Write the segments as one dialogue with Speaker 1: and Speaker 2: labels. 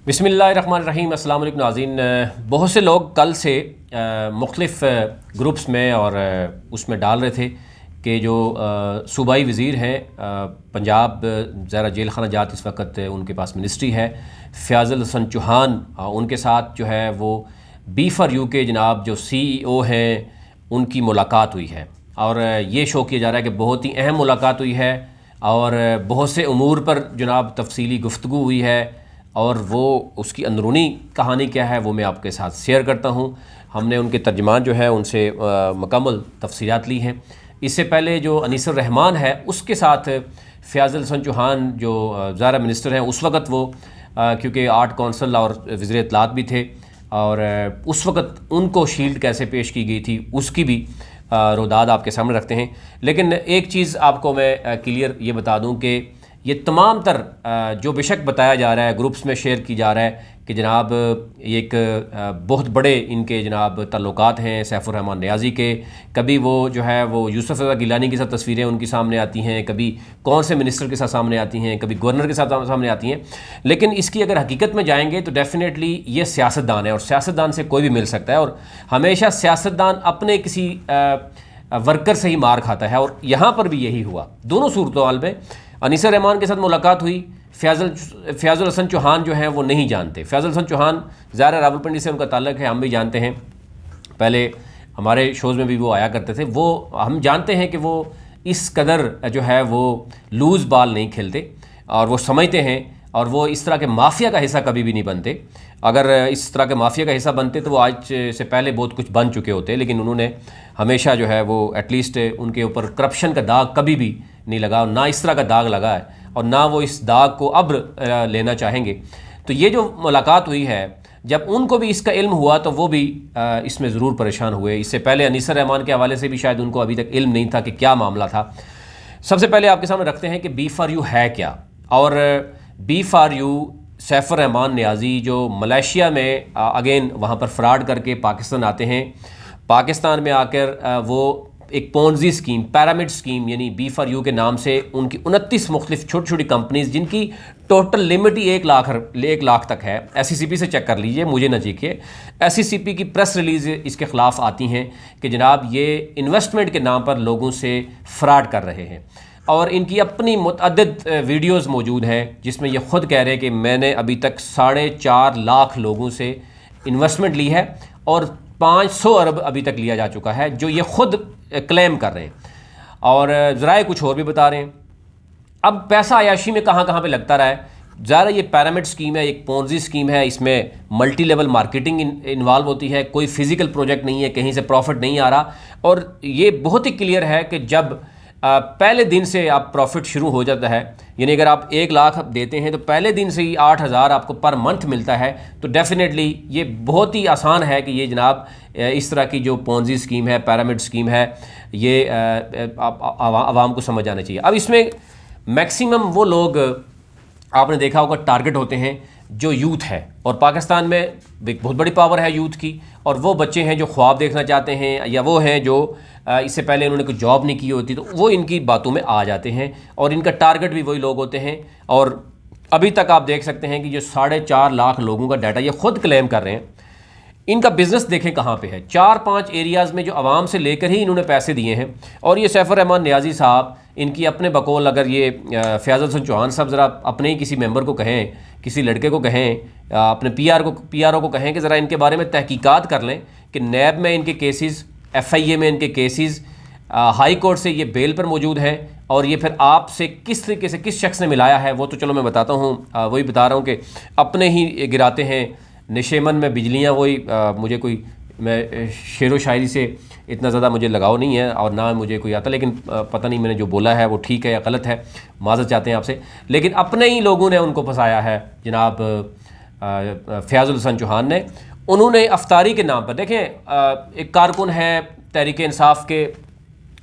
Speaker 1: बिस्मिल्लाहिर्रहमानिर्रहीम। अस्सलाम वालेकुम नाज़रीन। बहुत से लोग कल से मुख्तलिफ़ ग्रुप्स में और उसमें डाल रहे थे कि जो सूबाई वज़ीर हैं पंजाब ज़रा जेल खाना जात इस वक्त उनके पास मिनिस्ट्री है, फ़याज़ुल हसन चौहान, उनके साथ जो है वो B4U के जनाब जो CEO हैं उनकी मुलाकात हुई है। और ये शो किया जा रहा है कि बहुत ही अहम मुलाकात हुई है और बहुत से उमूर पर जनाब तफसीली गुफ्तगू हुई है और वो उसकी अंदरूनी कहानी क्या है वो मैं आपके साथ शेयर करता हूँ। हमने उनके तर्जमान जो है उनसे मुकम्मल तफसीलात ली हैं। इससे पहले जो अनीसुर रहमान है उसके साथ फ़याज़ुल हसन चौहान जो ज़ारा मिनिस्टर हैं उस वक़्त वो क्योंकि आर्ट कौंसल और वज़ीर इत्तलात भी थे और उस वक़्त उनको शील्ड कैसे पेश की गई थी उसकी भी रोदाद आपके सामने रखते हैं। लेकिन एक चीज़ आपको मैं क्लियर ये बता दूं कि ये तमाम तर जो बेशक बताया जा रहा है ग्रुप्स में शेयर की जा रहा है कि जनाब एक बहुत बड़े इनके जनाब ताल्लुकात हैं सैफुर रहमान नियाज़ी के। कभी वो जो है वो यूसुफ रज़ा गिलानी के साथ तस्वीरें उनकी सामने आती हैं, कभी कौन से मिनिस्टर के साथ सामने आती हैं, कभी गवर्नर के साथ सामने आती हैं। लेकिन इसकी अगर हकीकत में जाएंगे तो डेफिनेटली ये सियासतदान है और सियासतदान से कोई भी मिल सकता है और हमेशा सियासतदान अपने किसी वर्कर से ही मार खाता है और यहाँ पर भी यही हुआ। दोनों सूरत में अनीसुर रहमान के साथ मुलाकात हुई, फ़याज़ुल हसन चौहान जो हैं वो नहीं जानते। फ़याज़ुल हसन चौहान ज़ाहिर रावलपिंडी से उनका ताल्लुक़ है, हम भी जानते हैं, पहले हमारे शोज़ में भी वो आया करते थे। वो हम जानते हैं कि वो इस कदर जो है वो लूज़ बॉल नहीं खेलते और वो समझते हैं और वो इस तरह के माफिया का हिस्सा कभी भी नहीं बनते। अगर इस तरह के माफिया का हिस्सा बनते तो वो आज से पहले बहुत कुछ बन चुके होते, लेकिन उन्होंने हमेशा जो है वो एटलीस्ट उनके ऊपर करप्शन का दाग कभी भी नहीं लगा, ना इस तरह का दाग लगा है और ना वो इस दाग को अब लेना चाहेंगे। तो ये जो मुलाकात हुई है, जब उनको भी इसका इल्म हुआ तो वो भी इसमें ज़रूर परेशान हुए। इससे पहले अनीसुर रहमान के हवाले से भी शायद उनको अभी तक इल्म नहीं था कि क्या मामला था। सबसे पहले आपके सामने रखते हैं कि B4U है क्या। और B4U सैफुर रहमान नियाज़ी जो मलेशिया में अगेन वहाँ पर फ्रॉड करके पाकिस्तान आते हैं, पाकिस्तान में आकर वो एक पोंजी स्कीम, पिरामिड स्कीम यानी B4U के नाम से उनकी 29 मुख्तलिफ छोटी छोटी कंपनीज़ जिनकी टोटल लिमिट ही 1 लाख तक है। SCCP से चेक कर लीजिए, मुझे न चीखिए। SCCP की प्रेस रिलीज़ इसके ख़िलाफ़ आती हैं कि जनाब ये इन्वेस्टमेंट के नाम पर लोगों से फ्रॉड कर रहे हैं और इनकी अपनी मुतअद्दिद वीडियोज़ मौजूद हैं जिसमें ये ख़ुद कह रहे हैं कि मैंने अभी तक 4.5 लाख लोगों से इन्वेस्टमेंट ली है और 500 अरब अभी तक लिया जा चुका है, जो ये ख़ुद क्लेम कर रहे हैं और ज़राए कुछ और भी बता रहे हैं। अब पैसा अयाशी में कहाँ कहाँ पे लगता रहा है। ज़रा ये पिरामिड स्कीम है, एक पोंजी स्कीम है, इसमें मल्टी लेवल मार्केटिंग इन्वॉल्व होती है, कोई फिज़िकल प्रोजेक्ट नहीं है, कहीं से प्रॉफिट नहीं आ रहा। और ये बहुत ही क्लियर है कि जब पहले दिन से आप प्रॉफिट शुरू हो जाता है, यानी अगर आप 1 लाख देते हैं तो पहले दिन से ही 8,000 आपको पर मंथ मिलता है, तो डेफिनेटली ये बहुत ही आसान है कि ये जनाब इस तरह की जो पोंजी स्कीम है, पिरामिड स्कीम है, ये आवाम को समझ आना चाहिए। अब इसमें मैक्सिमम वो लोग आपने देखा होगा टारगेट होते हैं जो यूथ है, और पाकिस्तान में एक बहुत बड़ी पावर है यूथ की, और वो बच्चे हैं जो ख्वाब देखना चाहते हैं या वो हैं जो इससे पहले इन्होंने कोई जॉब नहीं की होती, तो वो इनकी बातों में आ जाते हैं और इनका टारगेट भी वही लोग होते हैं। और अभी तक आप देख सकते हैं कि जो 4.5 लाख लोगों का डाटा ये खुद क्लेम कर रहे हैं, इनका बिज़नेस देखें कहाँ पे है। 4-5 एरियाज़ में जो आवाम से लेकर ही इन्होंने पैसे दिए हैं। और ये सैफुर रहमान नियाज़ी साहब इनकी अपने बकौल, अगर ये फ़याज़ुल हसन चौहान साहब ज़रा अपने ही किसी मेंबर को कहें, किसी लड़के को कहें, अपने PRO को कहें कि ज़रा इनके बारे में तहकीकात कर लें कि नैब में इनके केसेस, FIA में इनके केसेस, हाई कोर्ट से ये बेल पर मौजूद हैं, और ये फिर आपसे किस तरीके से किस शख्स ने मिलाया है वो तो चलो मैं बताता हूँ। वही बता रहा हूँ कि अपने ही गिराते हैं निशेमन में बिजलियाँ। वही मुझे कोई, मैं शेर व शायरी से इतना ज़्यादा मुझे लगाव नहीं है और ना मुझे कोई आता, लेकिन पता नहीं मैंने जो बोला है वो ठीक है या गलत है, माज़रत चाहते हैं आपसे। लेकिन अपने ही लोगों ने उनको फंसाया है जनाब फ़याज़ुल हसन चौहान ने। उन्होंने अफ्तारी के नाम पर, देखें एक कारकुन है तहरीक इंसाफ के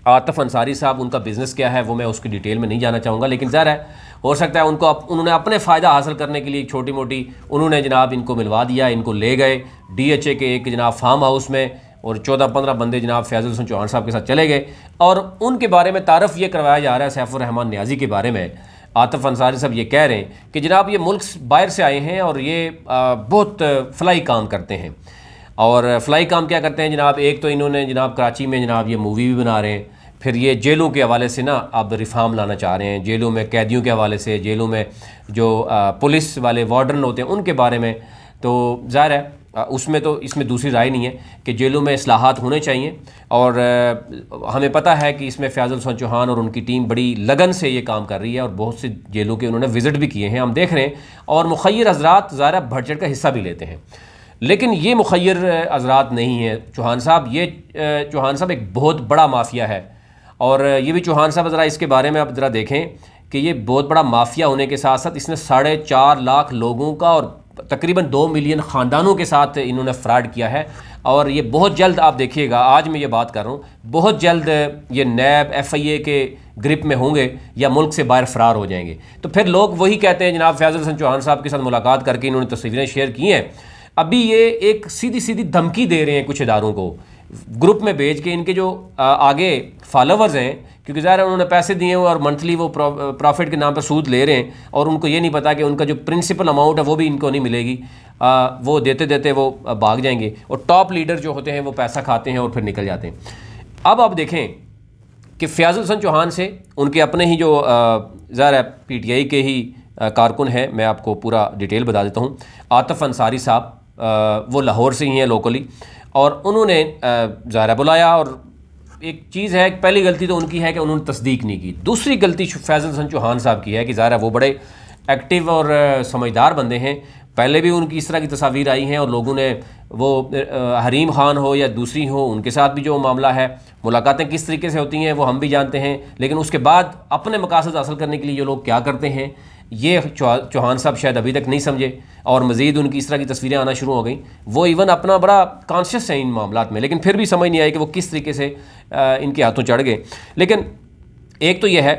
Speaker 1: आतिफ अंसारी साहब, उनका बिज़नेस क्या है वो मैं उसकी डिटेल में नहीं जाना चाहूँगा, लेकिन ज़ाहिर है हो सकता है उन्होंने अपने फ़ायदा हासिल करने के लिए छोटी मोटी उन्होंने जनाब इनको मिलवा दिया, इनको ले गए DHA के एक जनाब फार्म हाउस में, और 14-15 बंदे जनाब फ़याज़ुल हसन चौहान साहब के साथ चले गए और उनके बारे में तारफ़ ये करवाया जा रहा है सैफुर रहमान नियाज़ी के बारे में। आतिफ अंसारी साहब ये कह रहे हैं कि जनाब ये मुल्क बाहर से आए हैं और ये बहुत फ़लाई काम करते हैं। और फ़लाई काम क्या करते हैं जनाब, एक तो इन्होंने जनाब कराची में जनाब ये मूवी भी बना रहे हैं, फिर ये जेलों के हवाले से ना अब रिफ़ार्म लाना चाह रहे हैं, जेलों में कैदियों के हवाले से, जेलों में जो पुलिस वाले वार्डन होते हैं उनके बारे में। तो ज़ाहिर है उसमें तो इसमें दूसरी राय नहीं है कि जेलों में इस्लाहात होने चाहिए। और हमें पता है कि इसमें फ़याज़ुल हसन चौहान और उनकी टीम बड़ी लगन से ये काम कर रही है और बहुत सी जेलों के उन्होंने विज़िट भी किए हैं, हम देख रहे हैं। और मुखय्यर हज़रात ज़ाहिर बढ़ चढ़ का हिस्सा भी लेते हैं, लेकिन ये मुखय्यर हज़रात नहीं है चौहान साहब। ये चौहान साहब एक बहुत बड़ा माफिया है। और ये भी चौहान साहब ज़रा इसके बारे में आप ज़रा देखें कि ये बहुत बड़ा माफिया होने के साथ साथ इसने 4.5 लाख लोगों का और तकरीबन 2 मिलियन ख़ानदानों के साथ इन्होंने फ्रॉड किया है। और ये बहुत जल्द आप देखिएगा, आज मैं ये बात कर रहा हूँ, बहुत जल्द ये नैब FIA के ग्रिप में होंगे या मुल्क से बाहर फ़रार हो जाएंगे। तो फिर लोग वही कहते हैं जनाब फ़याज़ुल हसन चौहान साहब के साथ मुलाकात करके इन्होंने तस्वीरें शेयर की हैं। अभी ये एक सीधी सीधी धमकी दे रहे हैं कुछ इदारों को, ग्रुप में भेज के इनके जो आगे फॉलोवर्स हैं, क्योंकि ज़ाहिर है उन्होंने पैसे दिए हुए और मंथली वो प्रॉफिट के नाम पर सूद ले रहे हैं और उनको ये नहीं पता कि उनका जो प्रिंसिपल अमाउंट है वो भी इनको नहीं मिलेगी। वो देते देते वो भाग जाएंगे और टॉप लीडर जो होते हैं वो पैसा खाते हैं और फिर निकल जाते हैं। अब आप देखें कि फ़याज़ुल हसन चौहान से उनके अपने ही जो ज़ाहिर है PTI के ही कारकुन हैं, मैं आपको पूरा डिटेल बता देता हूँ। आतिफ अंसारी साहब वो लाहौर से ही हैं लोकली, और उन्होंने ज़ाहिर बुलाया। और एक चीज़ है, पहली गलती तो उनकी है कि उन्होंने तस्दीक नहीं की। दूसरी गलती फ़याज़ुल हसन चौहान साहब की है कि ज़ाहिर वो बड़े एक्टिव और समझदार बंदे हैं। पहले भी उनकी इस तरह की तस्वीर आई हैं और लोगों ने वो हरीम खान हो या दूसरी हो, उनके साथ भी जो मामला है, मुलाकातें किस तरीके से होती हैं वो हम भी जानते हैं। लेकिन उसके बाद अपने मकासद हासिल करने के लिए ये लोग क्या करते हैं, ये चौहान साहब शायद अभी तक नहीं समझे और मज़ीद उनकी इस तरह की तस्वीरें आना शुरू हो गई। वो इवन अपना बड़ा कॉन्शियस है इन मामलात में, लेकिन फिर भी समझ नहीं आई कि वो किस तरीके से इनके हाथों चढ़ गए। लेकिन एक तो ये है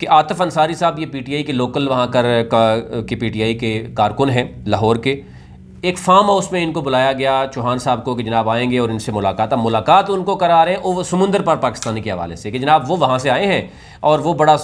Speaker 1: कि आतिफ अंसारी साहब ये PTI के लोकल वहाँ के PTI के कारकुन हैं लाहौर के। एक फार्म हाउस में इनको बुलाया गया चौहान साहब को कि जनाब आएंगे और इनसे मुलाकात। अब मुलाकात उनको करा रहे हैं वो समुंदर पर पाकिस्तानी के हवाले से कि जनाब वो वहाँ से आए हैं और वो बड़ा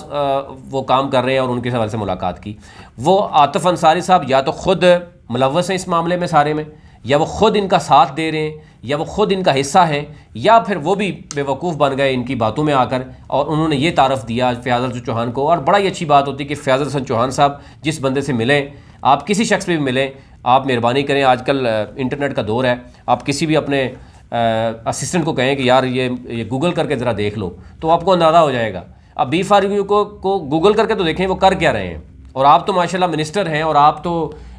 Speaker 1: वो काम कर रहे हैं और उनके हवाले से मुलाकात की। वो आतिफ अंसारी साहब या तो ख़ुद मुलव्वस हैं इस मामले में सारे में, या वो ख़ुद इनका साथ दे रहे हैं, या वो ख़ुद इनका हिस्सा है, या फिर वो भी बेवकूफ़ बन गए इनकी बातों में आकर और उन्होंने ये तारफ़ दिया फ़याज़ुल हसन चौहान को। और बड़ा ही अच्छी बात होती है कि फ़याज़ुल हसन चौहान साहब जिस बंदे से मिलें, आप किसी शख्स पे भी मिलें, आप मेहरबानी करें, आजकल इंटरनेट का दौर है, आप किसी भी अपने असिस्टेंट को कहें कि यार ये गूगल करके ज़रा देख लो, तो आपको अंदाज़ा हो जाएगा। अब B4U को गूगल करके तो देखें वो कर क्या रहे हैं। और आप तो माशाल्लाह मिनिस्टर हैं और आप तो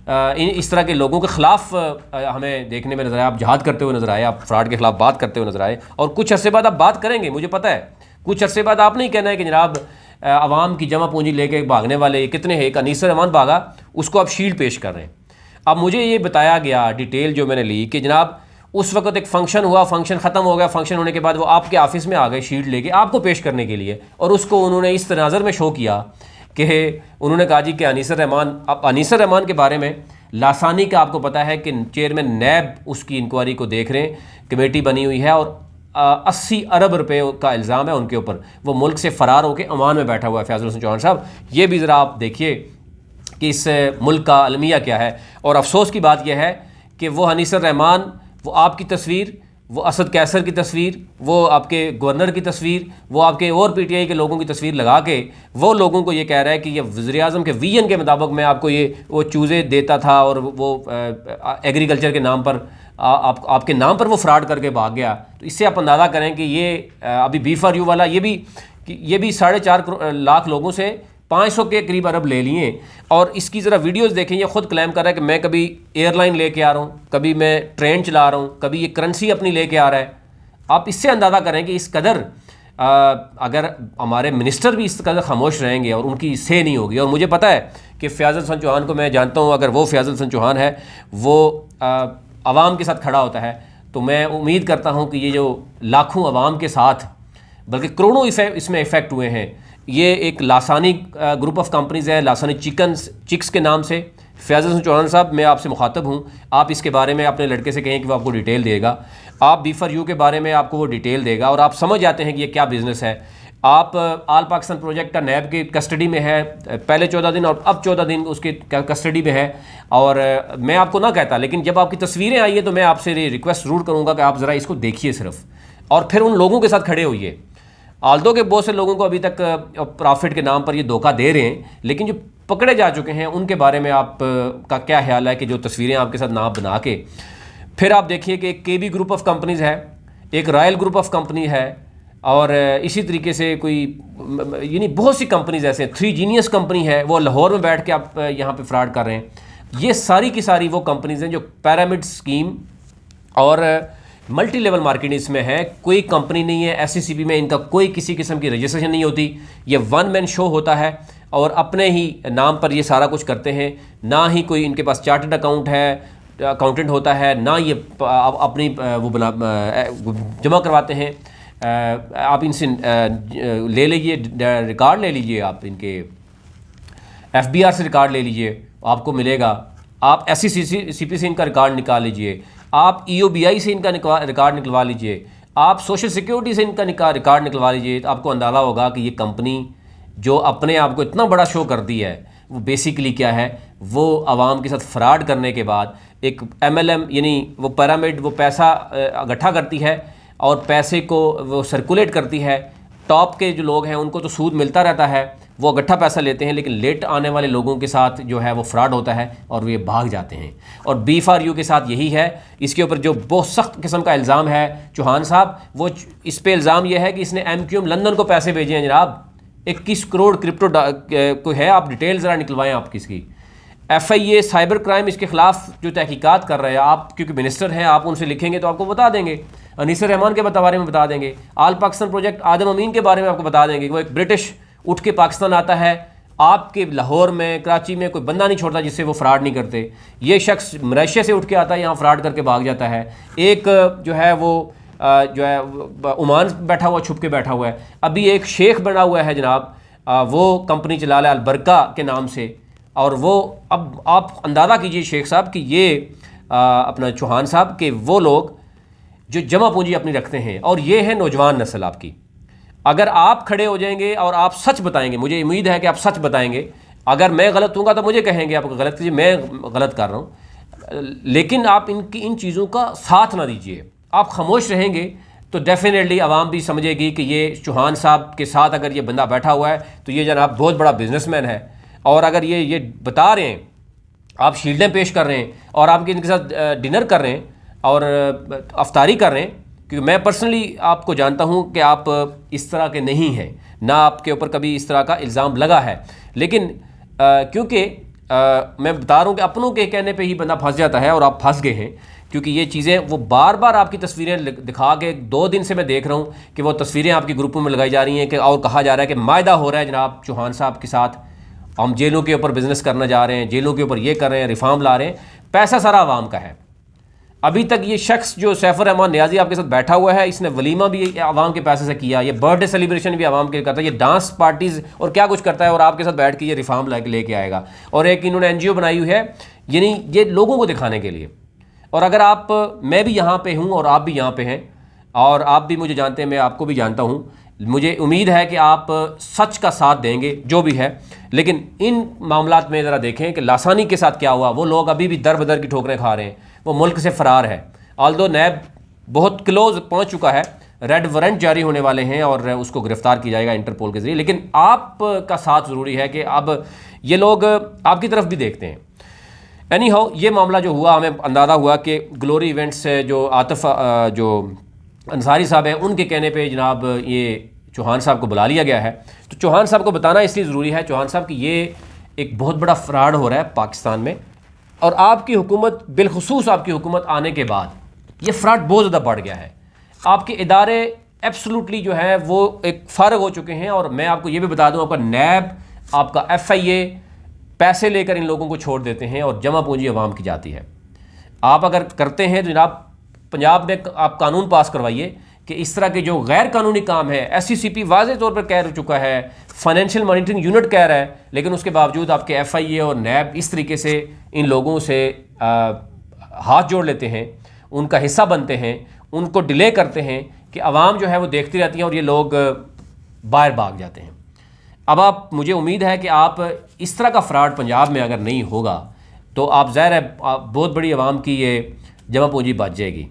Speaker 1: इस तरह के लोगों के ख़िलाफ़ हमें देखने में नज़र आए, आप जहाद करते हुए नज़र आए, आप फ्रॉड के ख़िलाफ़ बात करते हुए नज़र आए। और कुछ अरसे बाद आप बात करेंगे, मुझे पता है, कुछ अरसे बाद आप नहीं कहना है कि जनाब आवाम की जमा पूंजी लेके भागने वाले कितने हैं, एक अनीस रहमान भागा, उसको आप शील्ड पेश कर रहे हैं। अब मुझे ये बताया गया डिटेल जो मैंने ली कि जनाब उस वक्त एक फ़ंक्शन हुआ, फ़ंक्शन ख़त्म हो गया, फ़ंक्शन होने के बाद वो आपके ऑफिस में आ गए शील्ड लेके आपको पेश करने के लिए, और उसको उन्होंने इस तनाज़र में शो किया कि उन्होंने कहा जी कि अनीस रहमान। अब अनीस रहमान के बारे में लासानी का आपको पता है कि चेयरमैन नैब उसकी इंक्वायरी को देख रहे हैं, कमेटी बनी हुई है और 80 अरब रुपए का इल्ज़ाम है उनके ऊपर। वो मुल्क से फ़रार होकर अमान में बैठा हुआ है फ़याज़ुल हसन चौहान साहब। ये भी ज़रा आप देखिए कि इस मुल्क का अलमिया क्या है। और अफसोस की बात यह है कि वो अनीस रहमान, वो आपकी तस्वीर, वो असद कैसर की तस्वीर, वो आपके गवर्नर की तस्वीर, वो आपके और PTI के लोगों की तस्वीर लगा के वो लोगों को ये कह रहा है कि ये वज़ीर आज़म के विजन के मुताबिक मैं आपको ये वो चूज़े देता था और वो एग्रीकल्चर के नाम पर आपके नाम पर वो फ्रॉड करके भाग गया। तो इससे आप अंदाज़ा करें कि ये अभी B4U वाला ये भी 4.5 लाख लोगों से 500 के करीब अरब ले लिए। और इसकी ज़रा वीडियोस देखें, ये ख़ुद क्लेम कर रहा है कि मैं कभी एयरलाइन लेके आ रहा हूँ, कभी मैं ट्रेन चला रहा हूँ, कभी ये करेंसी अपनी लेके आ रहा है। आप इससे अंदाज़ा करें कि इस कदर अगर हमारे मिनिस्टर भी इस कदर खामोश रहेंगे और उनकी से नहीं होगी। और मुझे पता है कि फ़याज़ुल हसन चौहान को मैं जानता हूँ, अगर वो फ़याज़ुल हसन चौहान है वो आवाम के साथ खड़ा होता है, तो मैं उम्मीद करता हूँ कि ये जो लाखों आवाम के साथ, बल्कि करोड़ों इसमें इफ़ेक्ट हुए हैं। ये एक लासानी ग्रुप ऑफ कंपनीज़ है, लासानी चिक्स के नाम से। फ़याज़ुल हसन चौहान साहब, मैं आपसे मुखातब हूँ, आप इसके बारे में अपने लड़के से कहें कि वो आपको डिटेल देगा। आप B4U के बारे में आपको वो डिटेल देगा और आप समझ जाते हैं कि ये क्या बिज़नेस है। आप आल पाकिस्तान प्रोजेक्ट का नैब की कस्टडी में है, पहले 14 दिन और अब 14 दिन उसके कस्टडी में है। और मैं आपको ना कहता, लेकिन जब आपकी तस्वीरें आई है तो मैं आपसे रिक्वेस्ट ज़रूर करूँगा कि आप ज़रा इसको देखिए सिर्फ, और फिर उन लोगों के साथ खड़े होइए। आल्दो के बहुत से लोगों को अभी तक प्रॉफिट के नाम पर ये धोखा दे रहे हैं, लेकिन जो पकड़े जा चुके हैं उनके बारे में आप का क्या ख्याल है कि जो तस्वीरें आपके साथ ना बना के फिर आप देखिए कि एक KB ग्रुप ऑफ कंपनीज़ है, एक रॉयल ग्रुप ऑफ कंपनी है, और इसी तरीके से कोई यानी बहुत सी कंपनीज ऐसे हैं। 3 जीनियस कंपनी है, वो लाहौर में बैठ के आप यहाँ पे फ्रॉड कर रहे हैं। ये सारी की सारी वो कंपनीज हैं जो पिरामिड स्कीम और मल्टी लेवल मार्केटिंग इसमें है। कोई कंपनी नहीं है SCCP में, इनका कोई किसी किस्म की रजिस्ट्रेशन नहीं होती, ये वन मैन शो होता है और अपने ही नाम पर ये सारा कुछ करते हैं। ना ही कोई इनके पास चार्टर्ड अकाउंटेंट होता है, ना ये अपनी वो बना जमा करवाते हैं। आप इनसे ले लीजिए, रिकॉर्ड ले लीजिए, आप इनके FBR से रिकॉर्ड ले लीजिए, आपको मिलेगा। आप SCCP से इनका रिकॉर्ड निकाल लीजिए, आप EOBI से इनका रिकॉर्ड निकलवा लीजिए, आप सोशल सिक्योरिटी से इनका रिकॉर्ड निकलवा लीजिए। तो आपको अंदाज़ा होगा कि ये कंपनी जो अपने आप को इतना बड़ा शो कर दी है वो बेसिकली क्या है, वो आवाम के साथ फ्रॉड करने के बाद एक MLM यानी वो पिरामिड, वो पैसा इकट्ठा करती है और पैसे को वो सर्कुलेट करती है। टॉप के जो लोग हैं उनको तो सूद मिलता रहता है, वो इकट्ठा पैसा लेते हैं, लेकिन लेट आने वाले लोगों के साथ जो है वो फ्रॉड होता है और वो ये भाग जाते हैं। और B4U के साथ यही है। इसके ऊपर जो बहुत सख्त किस्म का इल्ज़ाम है चौहान साहब, वो इस पे इल्ज़ाम यह है कि इसने MQM लंदन को पैसे भेजे हैं जनाब। 21 करोड़ क्रिप्टो को है, आप डिटेल ज़रा निकलवाएँ आप किसकी। FIA साइबर क्राइम इसके ख़िलाफ़ जो तहकीकात कर रहे हैं, आप क्योंकि मिनिस्टर हैं, आप उनसे लिखेंगे तो आपको बता देंगे। अनीसुर रहमान के बारे में बता देंगे। आल पाकिस्तान प्रोजेक्ट आदम अमीन के बारे में आपको बता देंगे। वो एक ब्रिटिश उठ के पाकिस्तान आता है, आपके लाहौर में, कराची में कोई बंदा नहीं छोड़ता जिससे वो फ्रॉड नहीं करते। ये शख्स मलेशिया से उठ के आता है, यहाँ फ्रॉड करके भाग जाता है। एक जो है वो जो है ओमान बैठा हुआ, छुप के बैठा हुआ है। अभी एक शेख बना हुआ है जनाब, वो कंपनी चला रहा है अलबरका के नाम से। और वो अब आप अंदाज़ा कीजिए शेख साहब कि ये अपना चौहान साहब के वो लोग जो जमा पूंजी अपनी रखते हैं, और ये है नौजवान नस्ल आपकी। अगर आप खड़े हो जाएंगे और आप सच बताएंगे, मुझे उम्मीद है कि आप सच बताएंगे। अगर मैं गलत हूँगा तो मुझे कहेंगे आप गलत कीजिए, मैं गलत कर रहा हूँ, लेकिन आप इन चीज़ों का साथ ना दीजिए। आप खामोश रहेंगे तो डेफिनेटली आवाम भी समझेगी कि ये चौहान साहब के साथ अगर ये बंदा बैठा हुआ है तो ये जनाब बहुत बड़ा बिजनेसमैन है। और अगर ये बता रहे हैं, आप शील्डें पेश कर रहे हैं और आप इनके साथ डिनर कर रहे हैं और अफ्तारी कर रहे हैं, क्योंकि मैं पर्सनली आपको जानता हूं कि आप इस तरह के नहीं हैं, ना आपके ऊपर कभी इस तरह का इल्ज़ाम लगा है। लेकिन क्योंकि मैं बता रहा हूं कि अपनों के कहने पे ही बंदा फंस जाता है, और आप फंस गए हैं। क्योंकि ये चीज़ें वो बार बार आपकी तस्वीरें दिखा के 2 दिन से मैं देख रहा हूँ कि वो तस्वीरें आपके ग्रुपों में लगाई जा रही हैं कि, और कहा जा रहा है कि मायदा हो रहा है जनाब चौहान साहब के साथ, हम जेलों के ऊपर बिजनेस करना जा रहे हैं, जेलों के ऊपर ये कर रहे हैं, रिफॉर्म ला रहे हैं। पैसा सारा आवाम का है। अभी तक ये शख्स जो सैफुर रहमान नियाजी आपके साथ बैठा हुआ है, इसने वलीमा भी आवाम के पैसे से किया, ये बर्थडे सेलिब्रेशन भी आवाम के करता है, ये डांस पार्टीज और क्या कुछ करता है, और आपके साथ बैठ के ये रिफॉर्म लेके आएगा। और एक इन्होंने NGO बनाई हुई है, यानी ये लोगों को दिखाने के लिए। और अगर आप, मैं भी यहाँ पे हूँ और आप भी यहाँ पे हैं, और आप भी मुझे जानते हैं, मैं आपको भी जानता हूँ, मुझे उम्मीद है कि आप सच का साथ देंगे जो भी है। लेकिन इन मामलात में ज़रा देखें कि लासानी के साथ क्या हुआ। वो लोग अभी भी दर बदर की ठोकरें खा रहे हैं, वो मुल्क से फ़रार है। आल्दो नैब बहुत क्लोज पहुँच चुका है, रेड वारंट जारी होने वाले हैं और उसको गिरफ़्तार किया जाएगा इंटरपोल के ज़रिए। लेकिन आपका साथ ज़रूरी है कि अब ये लोग आपकी तरफ भी देखते हैं। एनी हाउ, ये मामला जो हुआ, हमें अंदाज़ा हुआ कि ग्लोरी इवेंट्स से जो आतिफ जो अंसारी साहब हैं, उनके कहने पे जनाब ये चौहान साहब को बुला लिया गया है। तो चौहान साहब को बताना इसलिए ज़रूरी है चौहान साहब कि ये एक बहुत बड़ा फ्रॉड हो रहा है पाकिस्तान में, और आपकी हुकूमत, बिलखुसूस आपकी हुकूमत आने के बाद ये फ्रॉड बहुत ज़्यादा बढ़ गया है। आपके इदारे एब्सोल्युटली जो है वो एक फ़ारग हो चुके हैं। और मैं आपको ये भी बता दूँ, आपका नैब, आपका FIA पैसे लेकर इन लोगों को छोड़ देते हैं और जमा पूंजी अवाम की जाती है। आप अगर करते हैं तो जनाब पंजाब में आप कानून पास करवाइए कि इस तरह के जो गैर कानूनी काम है, SCCP वाज़े तौर पर कह चुका है, फाइनेंशियल मॉनिटरिंग यूनिट कह रहा है, लेकिन उसके बावजूद आपके FIA और नैब इस तरीके से इन लोगों से हाथ जोड़ लेते हैं, उनका हिस्सा बनते हैं, उनको डिले करते हैं कि आवाम जो है वो देखती रहती है और ये लोग बाहर भाग जाते हैं। अब आप, मुझे उम्मीद है कि आप इस तरह का फ्रॉड पंजाब में अगर नहीं होगा तो आप ज़ाहिर है बहुत बड़ी आवाम की ये जमा पूंजी बच जाएगी।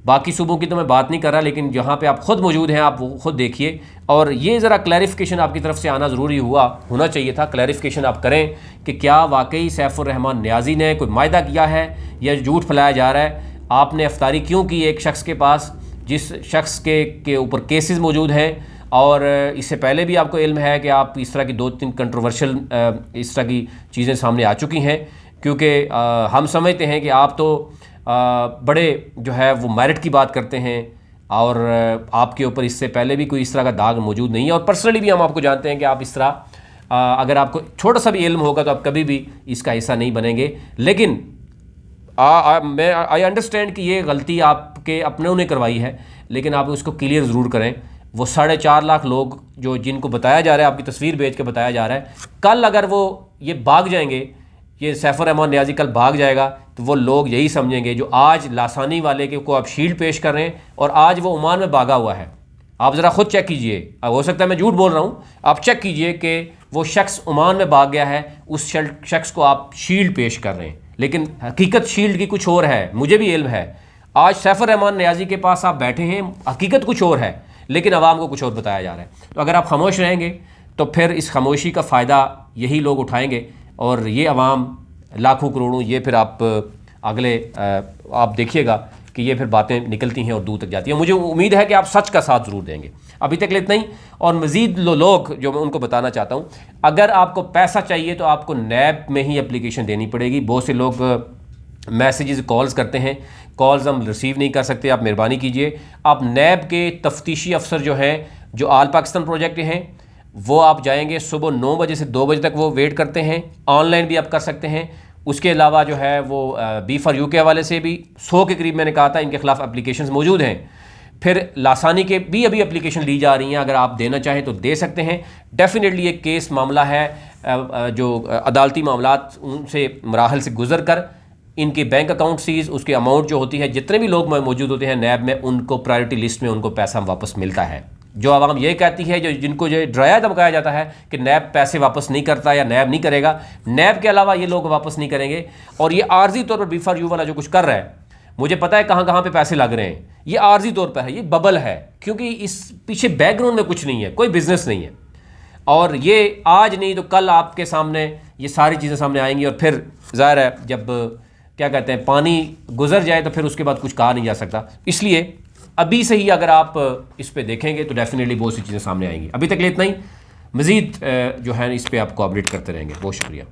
Speaker 1: बाकी सूबों की तो मैं बात नहीं कर रहा, लेकिन जहाँ पे आप ख़ुद मौजूद हैं आप वो खुद देखिए। और ये ज़रा क्लैरिफिकेशन आपकी तरफ से आना ज़रूरी होना चाहिए था। क्लैरिफिकेशन आप करें कि क्या वाकई सैफुर रहमान नियाज़ी ने कोई मायदा किया है या झूठ फैलाया जा रहा है। आपने अफ्तारी क्यों की एक शख्स के पास जिस शख्स के ऊपर केसेस मौजूद हैं, और इससे पहले भी आपको इल्म है कि आप इस तरह की 2-3 कंट्रोवर्शियल इस तरह की चीज़ें सामने आ चुकी हैं। क्योंकि हम समझते हैं कि आप तो बड़े जो है वो मेरिट की बात करते हैं, और आपके ऊपर इससे पहले भी कोई इस तरह का दाग मौजूद नहीं है। और पर्सनली भी हम आपको जानते हैं कि आप इस तरह अगर आपको छोटा सा भी इल्म होगा तो आप कभी भी इसका हिस्सा नहीं बनेंगे। लेकिन आई अंडरस्टैंड कि ये गलती आपके अपनों ने करवाई है, लेकिन आप उसको क्लियर ज़रूर करें। वो 4.5 लाख लोग जो जिनको बताया जा रहा है, आपकी तस्वीर भेज के बताया जा रहा है, कल अगर वो ये भाग जाएंगे, ये सैफुर रहमान नियाज़ी कल भाग जाएगा, तो वो लोग यही समझेंगे जो आज लासानी वाले के को आप शील्ड पेश कर रहे हैं और आज वो ओमान में भागा हुआ है। आप ज़रा ख़ुद चेक कीजिए। अब हो सकता है मैं झूठ बोल रहा हूँ, आप चेक कीजिए कि वो शख्स ओमान में भाग गया है, उस शख्स को आप शील्ड पेश कर रहे हैं, लेकिन हकीकत शील्ड की कुछ और है। मुझे भी इल्म है, आज सैफुर रहमान नियाज़ी के पास आप बैठे हैं, हकीकत कुछ और है, लेकिन आवाम को कुछ और बताया जा रहा है। तो अगर आप खामोश रहेंगे तो फिर इस खामोशी का फ़ायदा यही लोग उठाएंगे, और ये आवाम लाखों करोड़ों, ये फिर आप अगले आप देखिएगा कि ये फिर बातें निकलती हैं और दूर तक जाती हैं। मुझे उम्मीद है कि आप सच का साथ ज़रूर देंगे। अभी तक इतना ही, और मज़ीद लोग जो मैं उनको बताना चाहता हूँ, अगर आपको पैसा चाहिए तो आपको नैब में ही एप्लीकेशन देनी पड़ेगी। बहुत से लोग मैसेजेस कॉल्स करते हैं, कॉल्स हम रिसीव नहीं कर सकते, आप मेहरबानी कीजिए। आप नैब के तफ्तीशी अफसर जो हैं, जो आल पाकिस्तान प्रोजेक्ट हैं, वो आप जाएंगे सुबह 9 बजे से 2 बजे तक वो वेट करते हैं। ऑनलाइन भी आप कर सकते हैं। उसके अलावा जो है वो B4U के हवाले से भी 100 के करीब मैंने कहा था इनके ख़िलाफ़ एप्लीकेशंस मौजूद हैं। फिर लासानी के भी अभी एप्लीकेशन ली जा रही हैं, अगर आप देना चाहें तो दे सकते हैं। डेफिनेटली एक केस मामला है, जो अदालती मामलात उनसे मराहल से गुजर कर इनके बैंक अकाउंट सीज, उसकी अमाउंट जो होती है, जितने भी लोग मौजूद होते हैं नैब में, उनको प्रायोरिटी लिस्ट में उनको पैसा वापस मिलता है। जो आवाम ये कहती है, जो जिनको जो डराया धमकाया जाता है कि नैब पैसे वापस नहीं करता या नैब नहीं करेगा, नैब के अलावा ये लोग वापस नहीं करेंगे। और ये आर्जी तौर पर B4U वाला जो कुछ कर रहा है, मुझे पता है कहाँ कहाँ पे पैसे लग रहे हैं, ये आर्जी तौर पर है, ये बबल है, क्योंकि इस पीछे बैकग्राउंड में कुछ नहीं है, कोई बिजनेस नहीं है। और ये आज नहीं तो कल आपके सामने ये सारी चीज़ें सामने आएंगी, और फिर ज़ाहिर है जब क्या कहते हैं पानी गुजर जाए तो फिर उसके बाद कुछ कहा नहीं जा सकता। इसलिए अभी से ही अगर आप इस पे देखेंगे तो डेफिनेटली बहुत सी चीज़ें सामने आएंगी। अभी तक इतना ही, मज़ीद जो है इस पर आपको अपडेट करते रहेंगे। बहुत शुक्रिया।